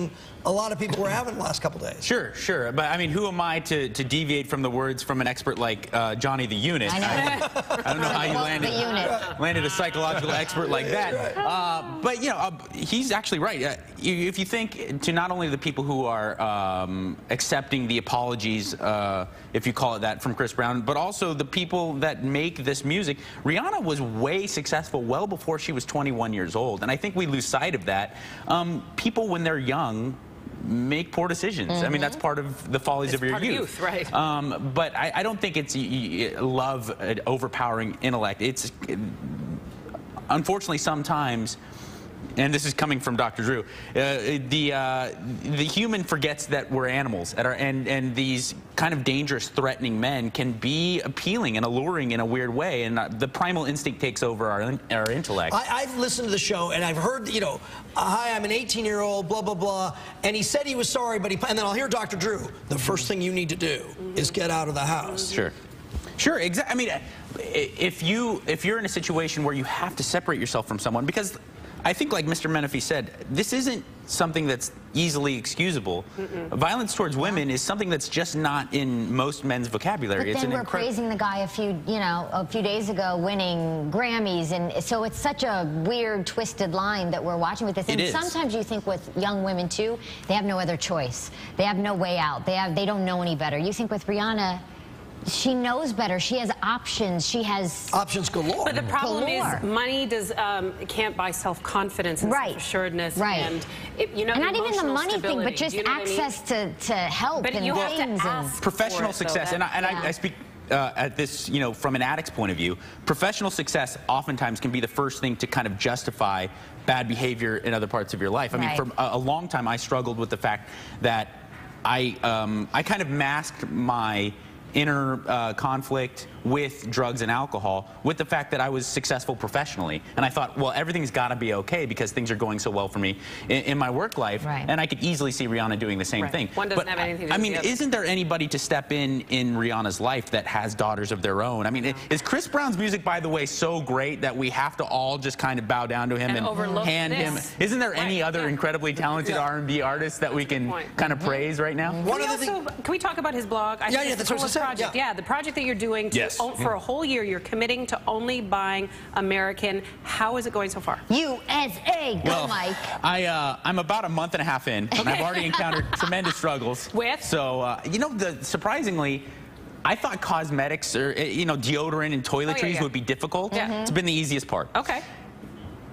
conversation a lot of people were having the last couple days. Sure, sure. But I mean, who am I to deviate from the words from an expert like Johnny the Unit? I know. I don't know how you landed a psychological expert like that. But, you know, he's actually right. If you think to not only the people who are accepting the apologies, if you call it that, from Chris Brown, but also the people that make this music, Rihanna was way successful well before she was 21 years old. And I think we lose sight of that. People, when they're young, make poor decisions. I mean, that's part of the follies of your youth. Right. But I don't think it's love, overpowering intellect. It's unfortunately sometimes, and this is coming from Dr. Drew, the human forgets that we're animals, and these kind of dangerous, threatening men can be appealing and alluring in a weird way, and the primal instinct takes over our intellect. I've listened to the show, and I've heard, you know, hi, I'm an 18-year-old, blah, blah, blah, and he said he was sorry, but and then I'll hear Dr. Drew, the first thing you need to do is get out of the house. Sure. Sure, exactly. I mean, if you're in a situation where you have to separate yourself from someone, because I think, like Mr. Menifee said, this isn't something that's easily excusable. Violence towards women is something that's just not in most men's vocabulary. But then we're praising the guy a few days ago winning Grammys, and so it's such a weird, twisted line that we're watching with this. And sometimes you think with young women too, they have no other choice. They have no way out. They don't know any better. You think with Rihanna, she knows better. She has options. She has options galore. But the problem is money can't buy self-confidence and self-assuredness. Right. And you know, and not even the money stability. thing, but just access to help. But and you have things to ask professional for it, success. So I speak at this, you know, from an addict's point of view. Professional success oftentimes can be the first thing to kind of justify bad behavior in other parts of your life. I mean, for a long time, I struggled with the fact that I kind of masked my inner conflict with drugs and alcohol with the fact that I was successful professionally. And I thought, well, everything's got to be okay because things are going so well for me in my work life. And I could easily see Rihanna doing the same thing. One doesn't have anything to do with the other. Isn't there anybody to step in Rihanna's life that has daughters of their own? I mean, is Chris Brown's music, by the way, so great that we have to all just can bow down to him and hand him? Isn't there any other incredibly talented R&B artists that we can kind of praise right now? Can we talk about his blog? That's what I said. Yeah, the project that you're doing for a whole year, you're committing to only buying American. How is it going so far? USA, go Mike. I'm about a month and a half in, and I've already encountered tremendous struggles. So, you know, surprisingly, I thought cosmetics or, you know, deodorant and toiletries would be difficult. It's been the easiest part.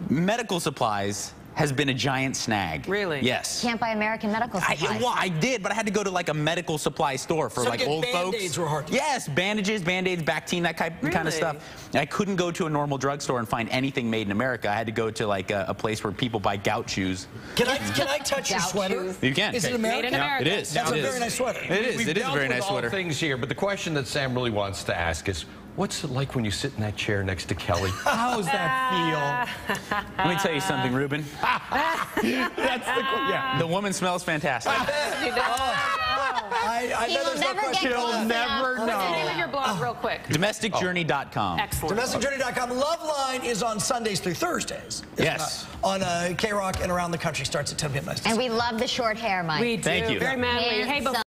Medical supplies has been a giant snag. Really? Yes. Can't buy American medical supplies. I did, but I had to go to like a medical supply store for like old folks. Band-Aids were hard to get. Yes, bandages, Band-Aids, Bactine, that kind of stuff. I couldn't go to a normal drugstore and find anything made in America. I had to go to like a place where people buy gout shoes. Can I touch your sweater? You can. Is it American? Made in America. It is. That's a very nice sweater. It is. It is a very nice sweater. Things here, but the question that Sam really wants to ask is, what's it like when you sit in that chair next to Kelly? How does that feel? Let me tell you something, Ruben. The woman smells fantastic. He'll never get She'll never know. What's the name of your blog, real quick? DomesticJourney.com. Excellent. DomesticJourney.com. Loveline is on Sundays through Thursdays. Yes. On K-Rock and around the country. Starts at 10 p.m. And we love the short hair, Mike. We do. Thank you. Very manly. Hey,